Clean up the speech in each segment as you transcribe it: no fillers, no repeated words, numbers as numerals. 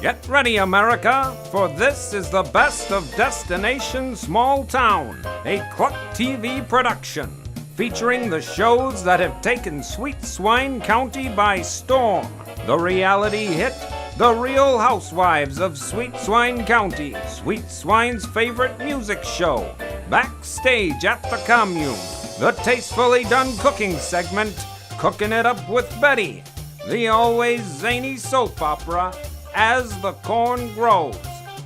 Get ready, America, for this is the best of Destination Small Town, a Cluck TV production, featuring the shows that have taken Sweet Swine County by storm. The reality hit, The Real Housewives of Sweet Swine County, Sweet Swine's favorite music show, Backstage at the Commune, the tastefully done cooking segment, Cooking It Up with Betty, the always zany soap opera, As the Corn Grows,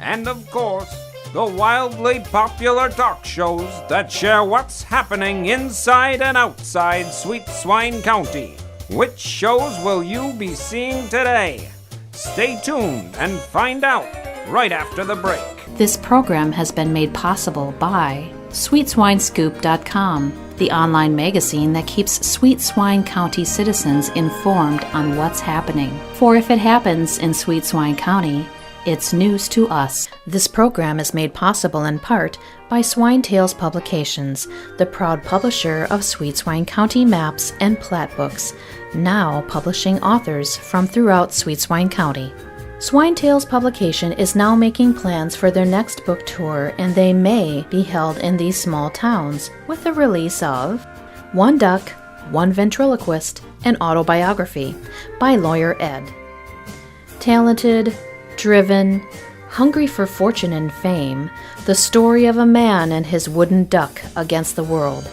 and of course, the wildly popular talk shows that share what's happening inside and outside Sweet Swine County. Which shows will you be seeing today? Stay tuned and find out right after the break. This program has been made possible by SweetSwineScoop.com, the online magazine that keeps Sweet Swine County citizens informed on what's happening. For if it happens in Sweet Swine County, it's news to us. This program is made possible in part by Swine Tales Publications, the proud publisher of Sweet Swine County maps and plat books, now publishing authors from throughout Sweet Swine County. Swine Tales Publication is now making plans for their next book tour, and they may be held in these small towns with the release of One Duck, One Ventriloquist, an autobiography by Lawyer Ed. Talented, driven, hungry for fortune and fame, the story of a man and his wooden duck against the world.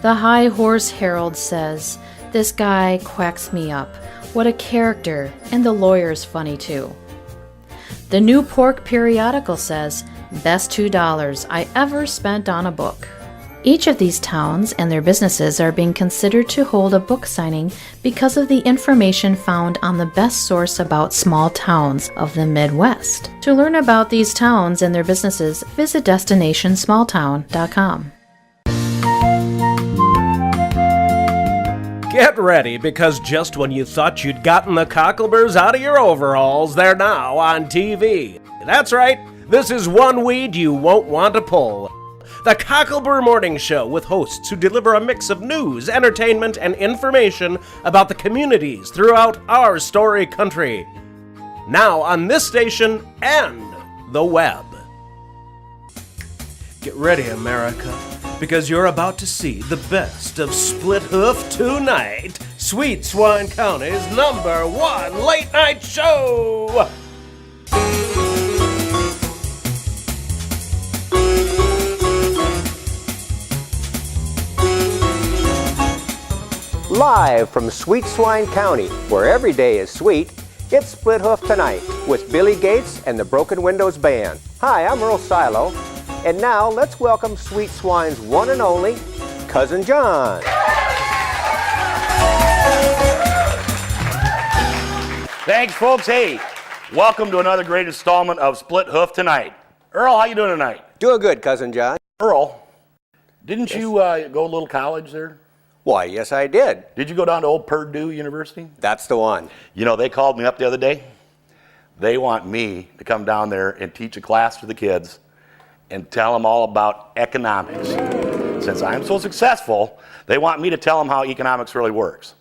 The High Horse Herald says, "This guy quacks me up. What a character, and the lawyer's funny too." The New Pork Periodical says, "Best $2 I ever spent on a book." Each of these towns and their businesses are being considered to hold a book signing because of the information found on the best source about small towns of the Midwest. To learn about these towns and their businesses, visit DestinationSmallTown.com. Get ready, because just when you thought you'd gotten the cockleburs out of your overalls, they're now on TV. That's right, this is one weed you won't want to pull. The Cocklebur Morning Show, with hosts who deliver a mix of news, entertainment, and information about the communities throughout our story country. Now on this station and the web. Get ready, America, because you're about to see the best of Split Hoof tonight, Sweet Swine County's #1 late night show. Live from Sweet Swine County, where every day is sweet, it's Split Hoof Tonight with Billy Gates and the Broken Windows Band. Hi, I'm Earl Silo, and now let's welcome Sweet Swine's one and only Cousin John. Thanks, folks. Hey, welcome to another great installment of Split Hoof Tonight. Earl, how you doing tonight? Doing good, Cousin John. Earl, didn't you go to a little college there? Why, yes I did. Did you go down to old Purdue University? That's the one. You know, they called me up the other day. They want me to come down there and teach a class to the kids and tell them all about economics. Since I'm so successful, they want me to tell them how economics really works.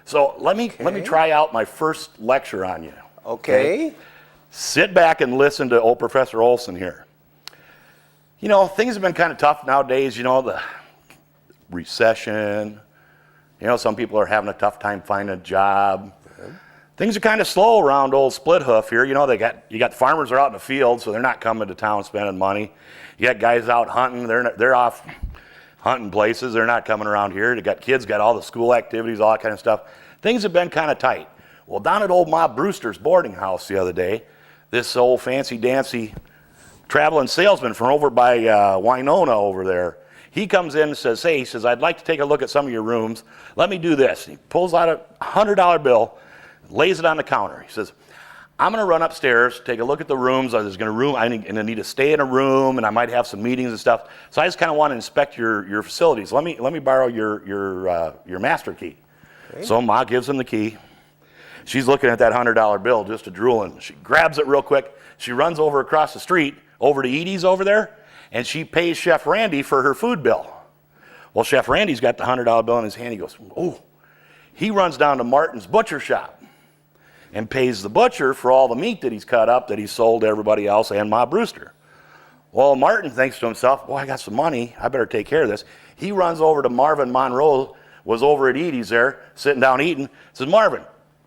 So let me try out my first lecture on you. Okay. Sit back and listen to old Professor Olson here. You know, things have been kind of tough nowadays, you know, the recession. You know, some people are having a tough time finding a job. Things are kind of slow around old Split Hoof here. You know, you got farmers are out in the field, so they're not coming to town spending money. You got guys out hunting. They're off hunting places. They're not coming around here. You got kids, got all the school activities, all that kind of stuff. Things have been kind of tight. Well, down at old Ma Brewster's boarding house the other day, this old fancy-dancy traveling salesman from over by Winona over there, he comes in and says, "Hey," he says, "I'd like to take a look at some of your rooms. Let me do this." And he pulls out a $100 bill, lays it on the counter. He says, "I'm going to run upstairs, take a look at the rooms. I'm going to need to stay in a room, and I might have some meetings and stuff. So I just kind of want to inspect your facilities. Let me borrow your master key." Okay. So Ma gives him the key. She's looking at that $100 bill just a drooling. She grabs it real quick. She runs over across the street over to Edie's over there, and she pays Chef Randy for her food bill. Well, Chef Randy's got the $100 bill in his hand. He goes, "Oh." He runs down to Martin's butcher shop. and pays the butcher for all the meat that he's cut up that he sold to everybody else and Ma Brewster. Well, Martin thinks to himself, boy, I got some money. I better take care of this. He runs over to Marvin Monroe, was over at Edie's there, sitting down eating. Says, Marvin,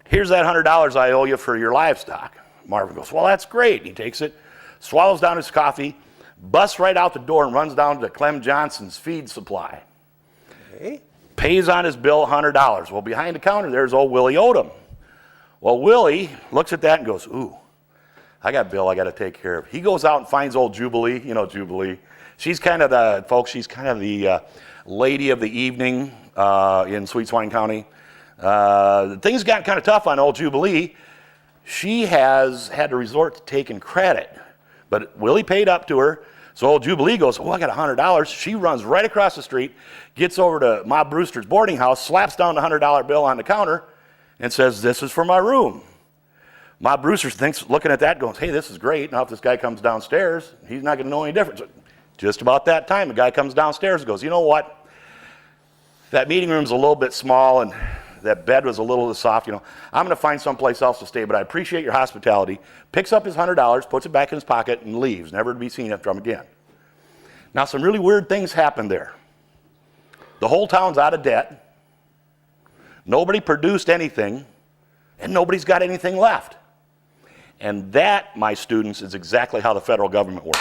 here's that $100 I owe you for your livestock. Marvin goes, well, that's great. He takes it, swallows down his coffee, busts right out the door and runs down to Clem Johnson's feed supply. Okay. Pays on his bill $100. Well, behind the counter, there's old Willie Odom. Well, Willie looks at that and goes, ooh, I got Bill I got to take care of. He goes out and finds old Jubilee. You know Jubilee. She's kind of the lady of the evening in Sweet Swine County. Things got kind of tough on old Jubilee. She has had to resort to taking credit. But Willie paid up to her. So old Jubilee goes, oh, I got $100. She runs right across the street, gets over to Ma Brewster's boarding house, slaps down the $100 bill on the counter, and says, this is for my room. Ma Brewster thinks, looking at that, goes, hey, this is great. Now if this guy comes downstairs, he's not going to know any difference. Just about that time, the guy comes downstairs and goes, you know what? That meeting room's a little bit small and that bed was a little soft. You know, I'm going to find someplace else to stay, but I appreciate your hospitality. Picks up his $100, puts it back in his pocket, and leaves, never to be seen after him again. Now, some really weird things happened there. The whole town's out of debt. Nobody produced anything, and nobody's got anything left. And that, my students, is exactly how the federal government works.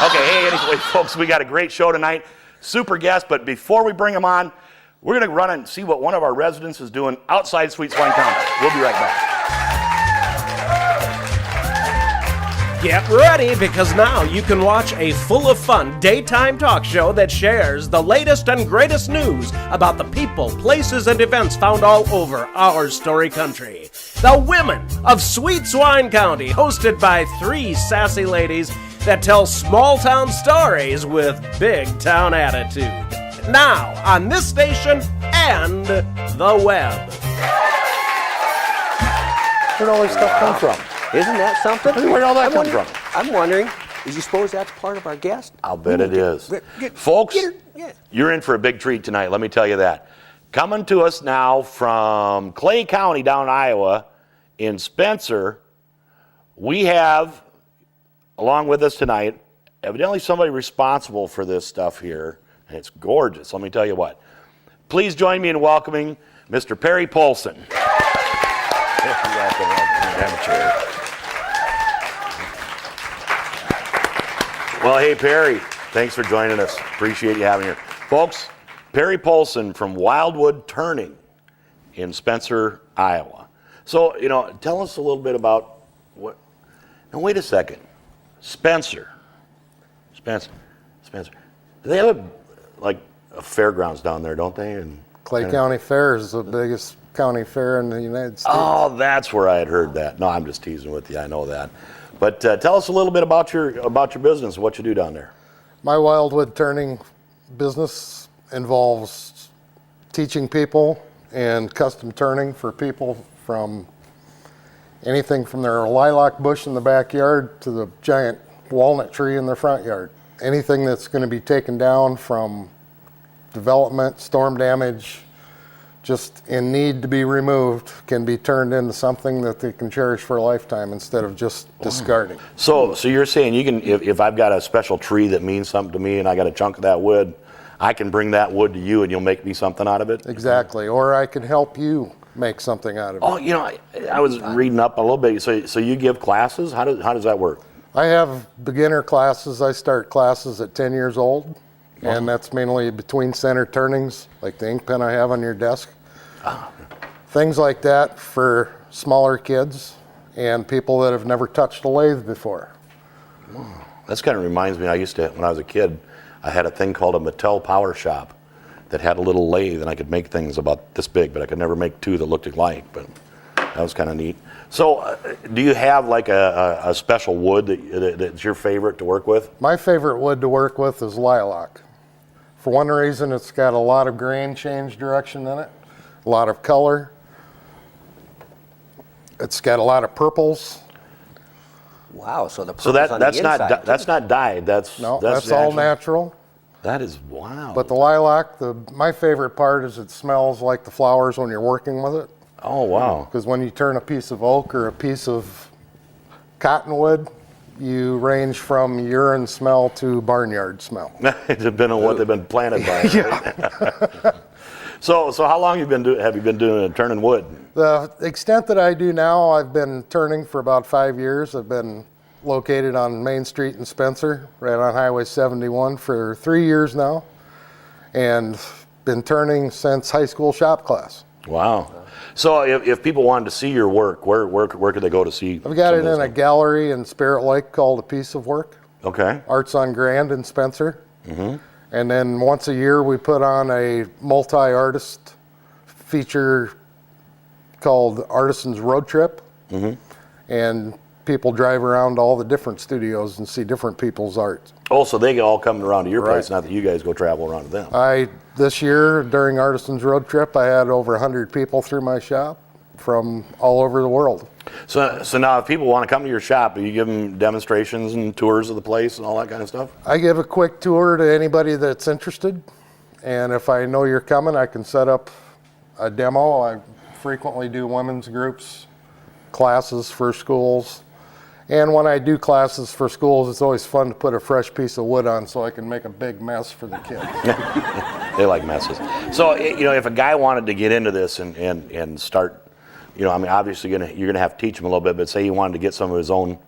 Okay, hey, anyway, folks, we got a great show tonight. Super guest, but before we bring them on, we're going to run and see what one of our residents is doing outside Sweet Swine County. We'll be right back. Get ready, because now you can watch a full of fun daytime talk show that shares the latest and greatest news about the people, places, and events found all over our story country. The Women of Sweet Swine County, hosted by 3 sassy ladies that tell small town stories with big town attitude. Now on this station and the web. Where'd all this stuff come from? Isn't that something? Where'd all that come from? I'm wondering, do you suppose that's part of our guest? I'll bet it is. Folks, you're in for a big treat tonight, let me tell you that. Coming to us now from Clay County down in Iowa, in Spencer, we have, along with us tonight, evidently somebody responsible for this stuff here, and it's gorgeous, let me tell you what. Please join me in welcoming Mr. Perry Polson. Well, hey, Perry, thanks for joining us. Appreciate you having here. Folks, Perry Polson from Wildwood Turning in Spencer, Iowa. So, you know, tell us a little bit about what... Now, wait a second. Spencer. Do they have a fairgrounds down there, don't they? And Clay County Fair is the biggest county fair in the United States. Oh, that's where I had heard that. No, I'm just teasing with you. I know that. But tell us a little bit about your business, what you do down there. My Wildwood Turning business involves teaching people and custom turning for people from anything from their lilac bush in the backyard to the giant walnut tree in their front yard. Anything that's going to be taken down from development, storm damage, just in need to be removed, can be turned into something that they can cherish for a lifetime instead of just discarding. So you're saying you can, if I've got a special tree that means something to me and I got a chunk of that wood, I can bring that wood to you and you'll make me something out of it? Exactly, or I could help you make something out of it. Oh, you know, I was reading up a little bit. So you give classes? How does that work? I have beginner classes. I start classes at 10 years old. And that's mainly between center turnings, like the ink pen I have on your desk. Things like that for smaller kids and people that have never touched a lathe before. That kind of reminds me, when I was a kid, I had a thing called a Mattel Power Shop that had a little lathe, and I could make things about this big, but I could never make 2 that looked alike, but that was kind of neat. So do you have like a special wood that's your favorite to work with? My favorite wood to work with is lilac. For one reason, it's got a lot of grain change direction in it, a lot of color. It's got a lot of purples. Wow, so the purple's on the that's inside. that's not dyed. That's all natural. That is wow. But the lilac, my favorite part is it smells like the flowers when you're working with it. Oh, wow. Because when you turn a piece of oak or a piece of cottonwood, you range from urine smell to barnyard smell. Depending on what they've been planted by. Yeah. So how long have you been doing turning wood? The extent that I do now, I've been turning for about 5 years. I've been located on Main Street in Spencer, right on Highway 71 for 3 years now, and been turning since high school shop class. Wow. So if people wanted to see your work, where could they go to see? I've got it in a gallery in Spirit Lake called A Piece of Work. Okay. Arts on Grand in Spencer. And then once a year we put on a multi-artist feature called Artisans Road Trip. And people drive around all the different studios and see different people's art. Oh, so they all come around to your place, not that you guys go travel around to them. This year, during Artisans Road Trip, I had over 100 people through my shop from all over the world. So now if people want to come to your shop, do you give them demonstrations and tours of the place and all that kind of stuff? I give a quick tour to anybody that's interested. And if I know you're coming, I can set up a demo. I frequently do women's groups, classes for schools. And when I do classes for schools, it's always fun to put a fresh piece of wood on so I can make a big mess for the kids. They like messes. So, if a guy wanted to get into this and start, obviously you're going to have to teach him a little bit, but say he wanted to get some of his own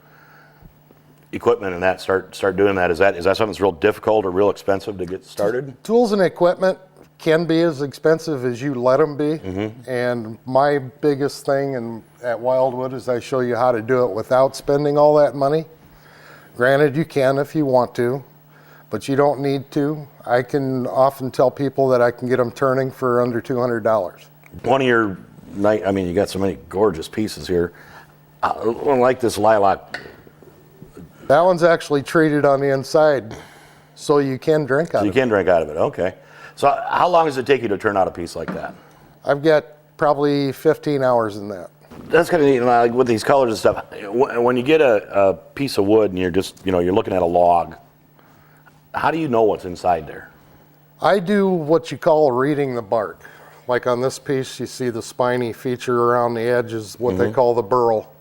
equipment and start doing that. Is that something that's real difficult or real expensive to get started? Tools and equipment can be as expensive as you let them be. And my biggest thing at Wildwood is I show you how to do it without spending all that money. Granted, you can if you want to, but you don't need to. I can often tell people that I can get them turning for under $200. One of your you got so many gorgeous pieces here. I like this lilac. That one's actually treated on the inside, so you can drink out of it. So you can drink out of it, okay. So how long does it take you to turn out a piece like that? I've got probably 15 hours in that. That's kind of neat, like with these colors and stuff. When you get a piece of wood and you're just, you're looking at a log, how do you know what's inside there? I do what you call reading the bark. Like on this piece, you see the spiny feature around the edge is what they call the burl.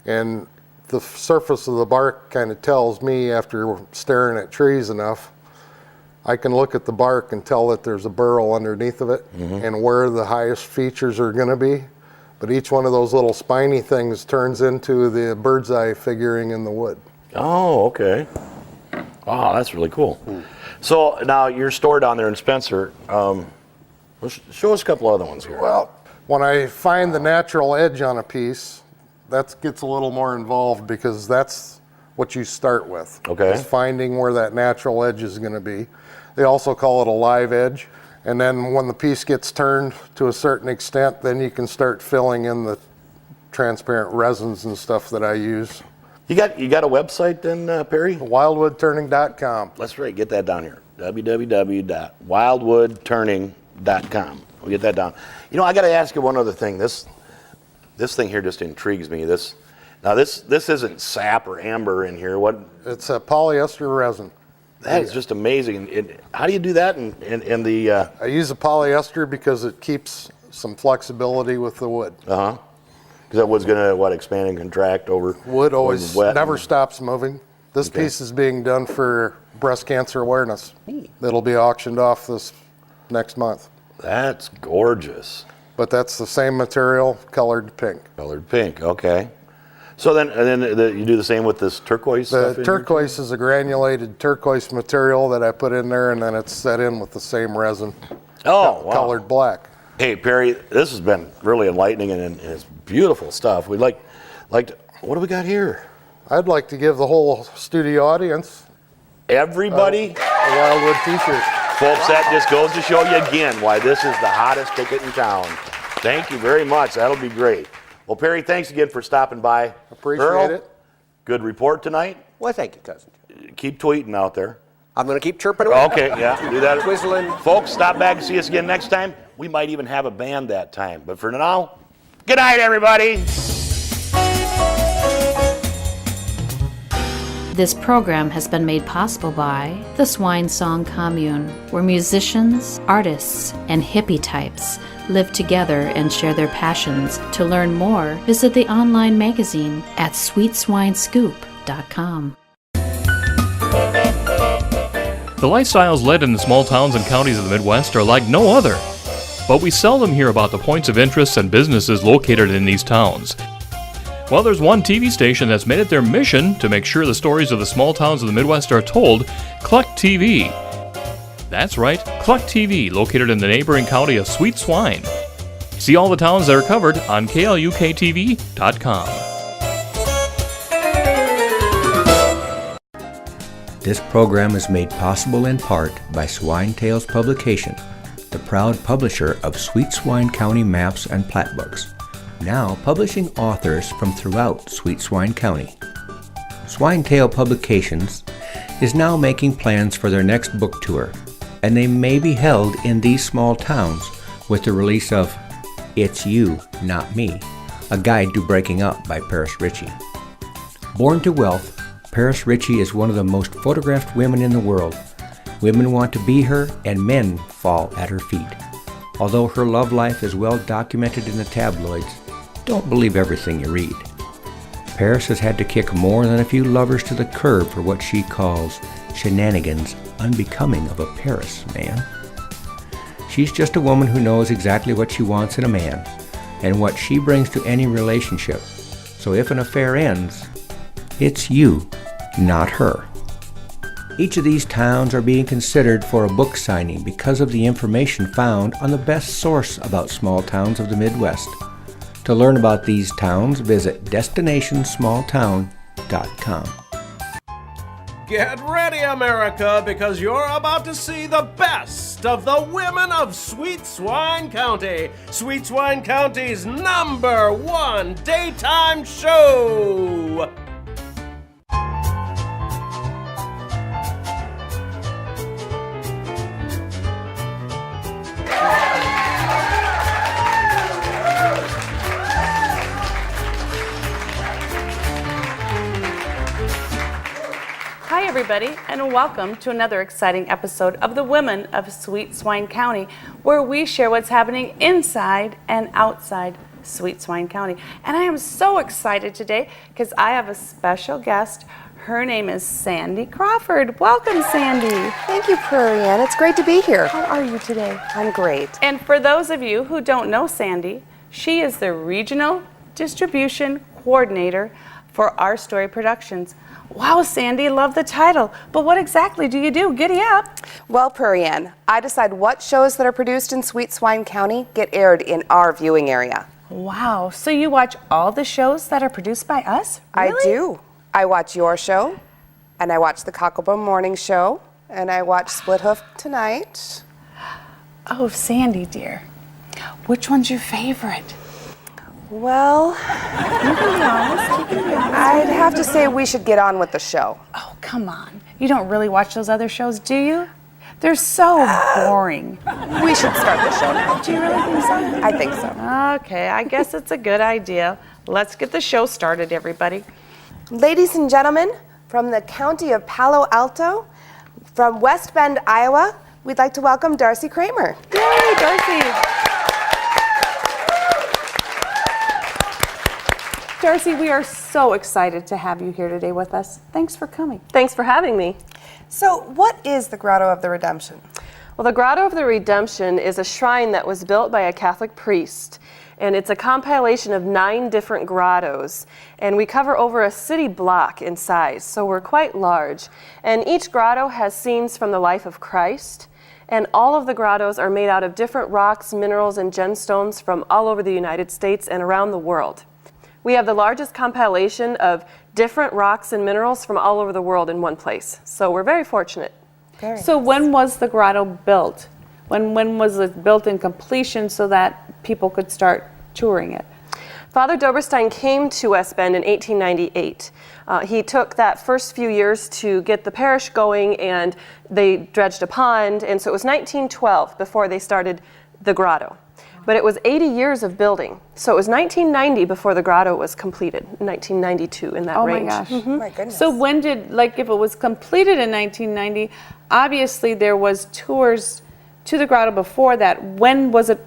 And the surface of the bark kind of tells me, after staring at trees enough, I can look at the bark and tell that there's a burl underneath of it and where the highest features are going to be. But each one of those little spiny things turns into the bird's eye figuring in the wood. Oh, okay. Wow, that's really cool. So now your store down there in Spencer, show us a couple other ones here. Well, when I find the natural edge on a piece, that gets a little more involved because that's what you start with. Okay. Is finding where that natural edge is going to be. They also call it a live edge. And then when the piece gets turned to a certain extent, then you can start filling in the transparent resins and stuff that I use. You got a website then, Perry? Wildwoodturning.com. That's right. Get that down here. www.wildwoodturning.com. We'll get that down. I got to ask you one other thing. This thing here just intrigues me. This isn't sap or amber in here. What? It's a polyester resin. That is just amazing. How do you do that in the? I use a polyester because it keeps some flexibility with the wood. Because that wood's gonna expand and contract over. Wood always wet. never stops moving. This piece is being done for breast cancer awareness. It'll be auctioned off this next month. That's gorgeous. But that's the same material, colored pink. Colored pink. Okay. So then you do the same with this turquoise stuff? The turquoise is a granulated turquoise material that I put in there, and then it's set in with the same resin. Oh, wow. Colored black. Hey, Perry, this has been really enlightening, and it's beautiful stuff. We'd like to, what do we got here? I'd like to give the whole studio audience everybody a Wildwood t-shirt. Folks, that just goes to show you again why this is the hottest ticket in town. Thank you very much. That'll be great. Well, Perry, thanks again for stopping by. Appreciate it. Good report tonight. Well, thank you, cousin. Keep tweeting out there. I'm going to keep chirping away. Okay, yeah, do that. Twizzling. Folks, stop back and see us again next time. We might even have a band that time. But for now, good night, everybody. This program has been made possible by the Swine Song Commune, where musicians, artists, and hippie types live together and share their passions. To learn more, visit the online magazine at sweetswinescoop.com. The lifestyles led in the small towns and counties of the Midwest are like no other, but we seldom hear about the points of interest and businesses located in these towns. Well, there's one TV station that's made it their mission to make sure the stories of the small towns of the Midwest are told, Cluck TV. That's right, Cluck TV, located in the neighboring county of Sweet Swine. See all the towns that are covered on KLUKTV.com. This program is made possible in part by Swine Tales Publication, the proud publisher of Sweet Swine County maps and plat books, now publishing authors from throughout Sweet Swine County. Swine Tale Publications is now making plans for their next book tour, and they may be held in these small towns with the release of It's You, Not Me, a guide to breaking up by Paris Ritchie. Born to wealth, Paris Ritchie is one of the most photographed women in the world. Women want to be her, and men fall at her feet. Although her love life is well documented in the tabloids, don't believe everything you read. Paris has had to kick more than a few lovers to the curb for what she calls shenanigans unbecoming of a Paris man. She's just a woman who knows exactly what she wants in a man and what she brings to any relationship. So if an affair ends, it's you, not her. Each of these towns are being considered for a book signing because of the information found on the best source about small towns of the Midwest. To learn about these towns, visit destinationsmalltown.com. Get ready, America, because you're about to see the best of the women of Sweet Swine County, Sweet Swine County's #1 daytime show. Hi everybody, and welcome to another exciting episode of the Women of Sweet Swine County, where we share what's happening inside and outside Sweet Swine County. And I am so excited today because I have a special guest. Her name is Sandy Crawford. Welcome, Sandy. Thank you, Prairie Ann. It's great to be here. How are you today? I'm great. And for those of you who don't know Sandy, she is the Regional Distribution Coordinator for Our Story Productions. Wow, Sandy, love the title. But what exactly do you do? Giddy up. Well, Prairie Ann, I decide what shows that are produced in Sweet Swine County get aired in our viewing area. Wow, so you watch all the shows that are produced by us? Really? I do. I watch your show, and I watch the Cocklebone Morning Show, and I watch Split Hoof Tonight. Oh, Sandy, dear, which one's your favorite? Well, You can be honest. I'd have to say we should get on with the show. Oh, come on. You don't really watch those other shows, do you? They're so boring. We should start the show now. Do you really think so? I think so. Okay, I guess it's a good idea. Let's get the show started, everybody. Ladies and gentlemen, from the county of Palo Alto, from West Bend, Iowa, we'd like to welcome Darcy Kramer. Yay, Darcy. Darcy, we are so excited to have you here today with us. Thanks for coming. Thanks for having me. So, what is the Grotto of the Redemption? Well, the Grotto of the Redemption is a shrine that was built by a Catholic priest, and it's a compilation of 9 different grottos, and we cover over a city block in size, so we're quite large. And each grotto has scenes from the life of Christ, and all of the grottos are made out of different rocks, minerals, and gemstones from all over the United States and around the world. We have the largest compilation of different rocks and minerals from all over the world in one place. So we're very fortunate. So when was the grotto built? When was it built in completion so that people could start touring it? Father Doberstein came to West Bend in 1898. He took that first few years to get the parish going, and they dredged a pond, and so it was 1912 before they started the grotto. but it was 80 years of building. So it was 1990 before the grotto was completed, 1992 in that range. Oh my gosh. My goodness. So when did, like if it was completed in 1990, obviously there was tours to the grotto before that. When was it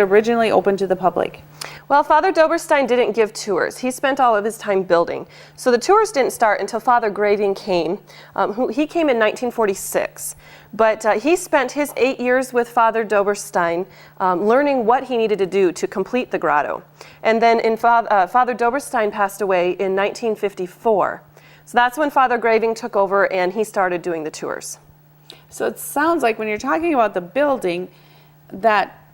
originally open to the public? Well, Father Doberstein didn't give tours. He spent all of his time building. So the tours didn't start until Father Graving came. He came in 1946. But he spent his 8 years with Father Doberstein learning what he needed to do to complete the grotto. And then Father Doberstein passed away in 1954. So that's when Father Graving took over and he started doing the tours. So it sounds like when you're talking about the building that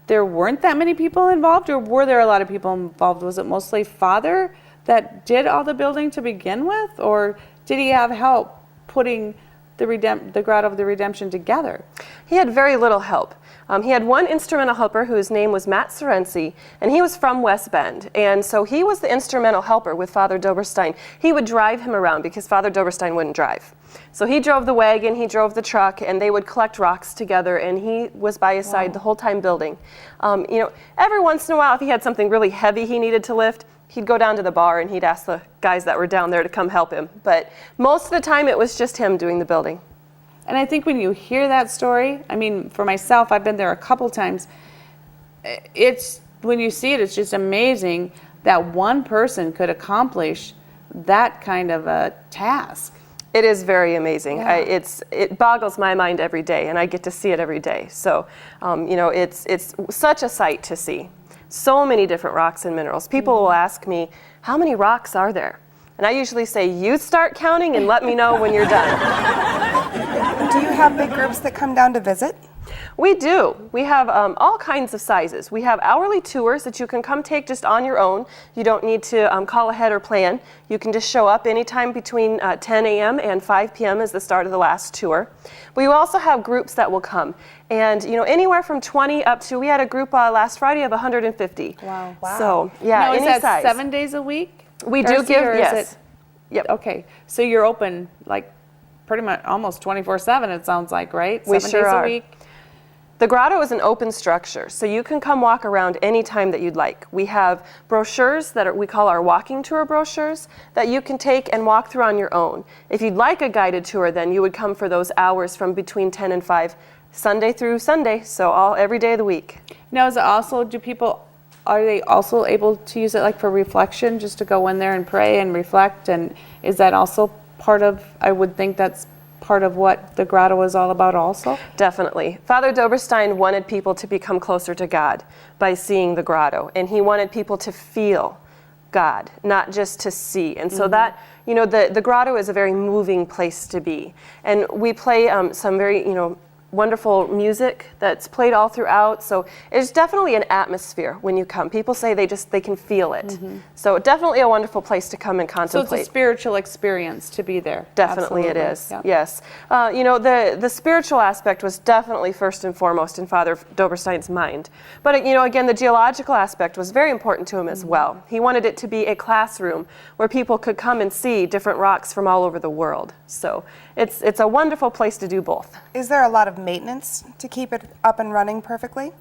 there weren't that many people involved, or were there a lot of people involved? Was it mostly Father that did all the building to begin with, or did he have help putting the Grotto of the Redemption together? He had very little help. He had one instrumental helper whose name was Matt Serency, and he was from West Bend. And so he was the instrumental helper with Father Doberstein. He would drive him around because Father Doberstein wouldn't drive. So he drove the wagon, he drove the truck, and they would collect rocks together, and he was by his side the whole time building. Every once in a while, if he had something really heavy he needed to lift, he'd go down to the bar and he'd ask the guys that were down there to come help him. But most of the time, it was just him doing the building. And I think when you hear that story, I mean, for myself, I've been there a couple times. When you see it, it's just amazing that one person could accomplish that kind of a task. It is very amazing. Yeah. It boggles my mind every day, and I get to see it every day. So, it's such a sight to see. So many different rocks and minerals. People will ask me, how many rocks are there? And I usually say, you start counting and let me know when you're done. Do you have big groups that come down to visit? We do. We have all kinds of sizes. We have hourly tours that you can come take just on your own. You don't need to call ahead or plan. You can just show up anytime between 10 a.m. and 5 p.m. is the start of the last tour. We also have groups that will come. And, anywhere from 20 up to, we had a group last Friday of 150. Wow. So, yeah, now, is any that size. 7 days a week? We do give, yes. Yep. Okay, so you're open like pretty much almost 24/7, it sounds like, right? We 7 sure days are. a week. The grotto is an open structure, so you can come walk around anytime that you'd like. We have brochures that we call our walking tour brochures that you can take and walk through on your own. If you'd like a guided tour, then you would come for those hours from between 10 and 5, Sunday through Sunday, so every day of the week. Now, are they also able to use it like for reflection, just to go in there and pray and reflect? And is that also part of, I would think that's part of what the grotto is all about also? Definitely. Father Doberstein wanted people to become closer to God by seeing the grotto, and he wanted people to feel God, not just to see. And so that, the grotto is a very moving place to be. And we play some very, wonderful music that's played all throughout. So it's definitely an atmosphere when you come. People say they can feel it. Mm-hmm. So definitely a wonderful place to come and contemplate. So it's a spiritual experience to be there. Definitely. Absolutely. It is. Yep. Yes. The spiritual aspect was definitely first and foremost in Father Doberstein's mind. But again, the geological aspect was very important to him as well. He wanted it to be a classroom where people could come and see different rocks from all over the world. So it's a wonderful place to do both. Is there a lot of maintenance to keep it up and running perfectly?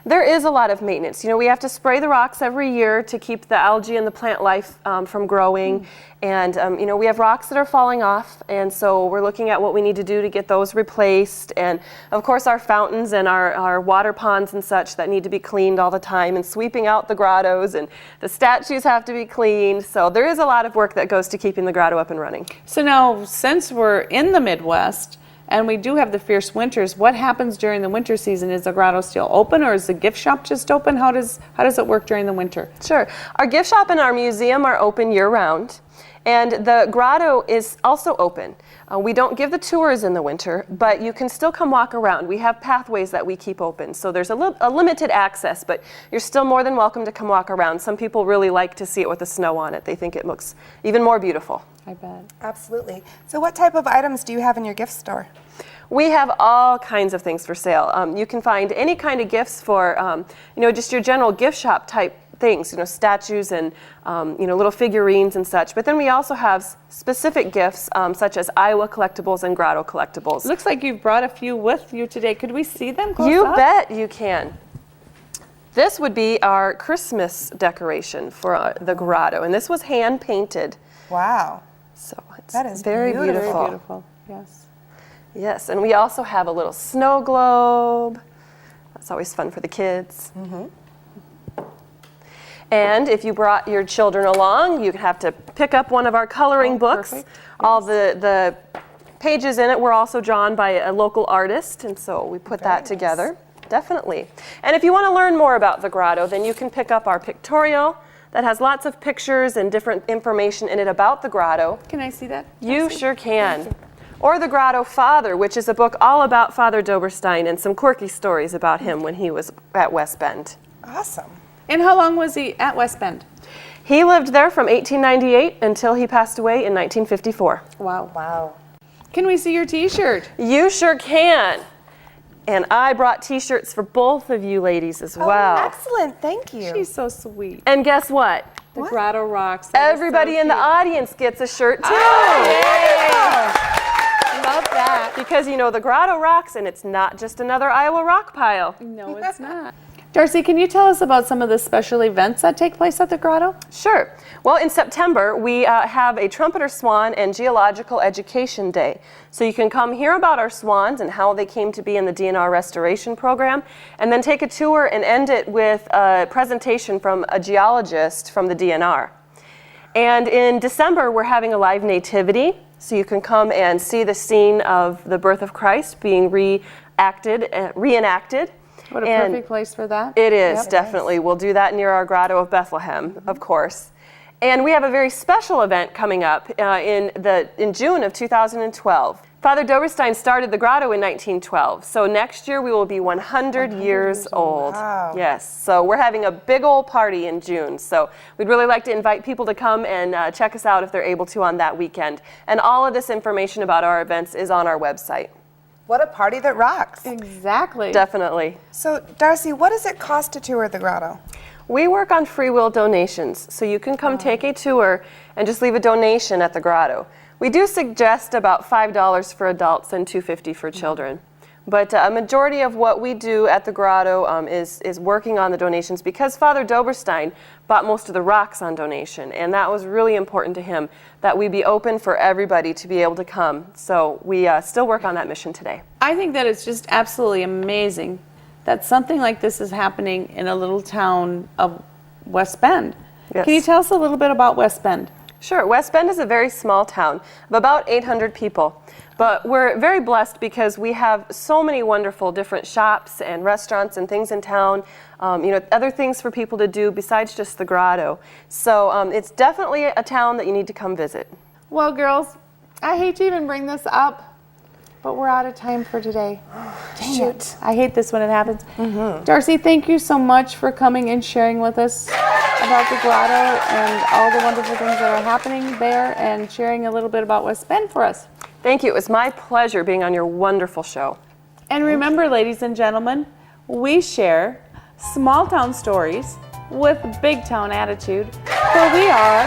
There is a lot of maintenance. We have to spray the rocks every year to keep the algae and the plant life from growing. And, we have rocks that are falling off, and so we're looking at what we need to do to get those replaced. And, of course, our fountains and our water ponds and such that need to be cleaned all the time, and sweeping out the grottos, and the statues have to be cleaned. So there is a lot of work that goes to keeping the grotto up and running. So now, since we're in the Midwest, and we do have the fierce winters, what happens during the winter season? Is the grotto still open, or is the gift shop just open? How does it work during the winter? Sure. Our gift shop and our museum are open year-round, and the grotto is also open. We don't give the tours in the winter, but you can still come walk around. We have pathways that we keep open, so there's a limited access, but you're still more than welcome to come walk around. Some people really like to see it with the snow on it. They think it looks even more beautiful. I bet. Absolutely. So what type of items do you have in your gift store? We have all kinds of things for sale. You can find any kind of gifts for, just your general gift shop type things, statues and, little figurines and such. But then we also have specific gifts such as Iowa collectibles and grotto collectibles. Looks like you've brought a few with you today. Could we see them close You up? bet you can. This would be our Christmas decoration for the grotto, and this was hand painted. Wow. So it's That is very beautiful. beautiful. Very beautiful. Yes. Yes, and we also have a little snow globe. That's always fun for the kids. And if you brought your children along, you have to pick up one of our coloring books. perfect. All the pages in it were also drawn by a local artist, and so we put that together. Definitely. And if you want to learn more about the grotto, then you can pick up our pictorial that has lots of pictures and different information in it about the grotto. Can I see that? You sure can. Or The Grotto Father, which is a book all about Father Doberstein and some quirky stories about him when he was at West Bend. Awesome. And how long was he at West Bend? He lived there from 1898 until he passed away in 1954. Wow. Wow. Can we see your T-shirt? You sure can. And I brought t-shirts for both of you ladies as Oh, well. excellent. Thank you. She's so sweet. And guess what? The Grotto rocks. That is so Everybody in the cute. audience gets a shirt too. Love that. Because you know the Grotto rocks, and it's not just another Iowa rock pile. No, it's not. Darcy, can you tell us about some of the special events that take place at the Grotto? Sure. Well, in September, we have a Trumpeter Swan and Geological Education Day. So you can come hear about our swans and how they came to be in the DNR restoration program, and then take a tour and end it with a presentation from a geologist from the DNR. And in December, we're having a live nativity, so you can come and see the scene of the birth of Christ being reenacted. What a And perfect place for that. It is, definitely. We'll do that near our Grotto of Bethlehem, of course. And we have a very special event coming up in June of 2012. Father Doberstein started the grotto in 1912, so next year we will be 100 years old. Wow. Yes, so we're having a big old party in June, so we'd really like to invite people to come and check us out if they're able to on that weekend. And all of this information about our events is on our website. What a party that rocks. Exactly. Definitely. So, Darcy, what does it cost to tour the grotto? We work on free will donations, so you can come take a tour and just leave a donation at the grotto. We do suggest about $5 for adults and $2.50 for children. But a majority of what we do at the grotto is working on the donations because Father Doberstein bought most of the rocks on donation, and that was really important to him, that we be open for everybody to be able to come. So we still work on that mission today. I think that it's just absolutely amazing that something like this is happening in a little town of West Bend. Yes. Can you tell us a little bit about West Bend? Sure. West Bend is a very small town of about 800 people. But we're very blessed because we have so many wonderful different shops and restaurants and things in town, other things for people to do besides just the grotto. So it's definitely a town that you need to come visit. Well, girls, I hate to even bring this up, but we're out of time for today. Dang it. I hate this when it happens. Darcy, thank you so much for coming and sharing with us about the grotto and all the wonderful things that are happening there and sharing a little bit about West Bend for us. Thank you. It was my pleasure being on your wonderful show. And remember, ladies and gentlemen, we share small town stories with big town attitude, for we are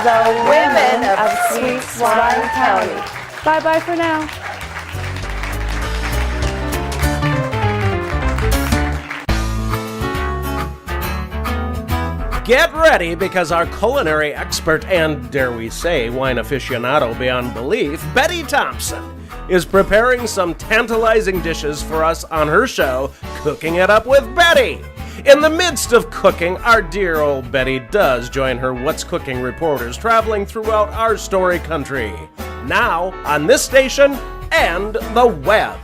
the women of Sweet Swine County. Bye-bye for now. Get ready because our culinary expert and, dare we say, wine aficionado beyond belief, Betty Thompson, is preparing some tantalizing dishes for us on her show, Cooking It Up with Betty. In the midst of cooking, our dear old Betty does join her What's Cooking reporters traveling throughout our story country. Now, on this station and the web.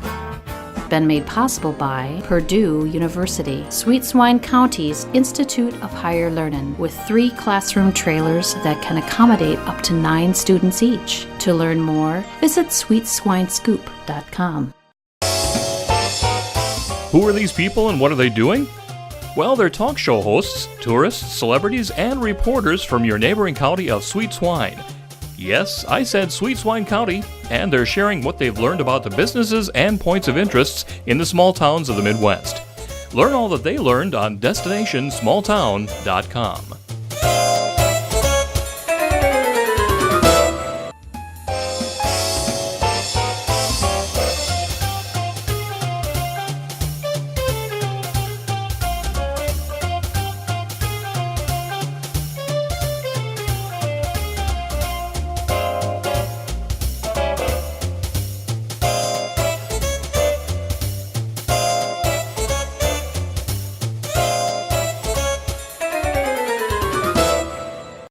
Been made possible by Purdue University, Sweet Swine County's Institute of Higher Learning, with 3 classroom trailers that can accommodate up to 9 students each. To learn more, visit sweetswinescoop.com. Who are these people and what are they doing? Well, they're talk show hosts, tourists, celebrities, and reporters from your neighboring county of Sweet Swine. Yes, I said Sweet Swine County, and they're sharing what they've learned about the businesses and points of interest in the small towns of the Midwest. Learn all that they learned on DestinationSmallTown.com.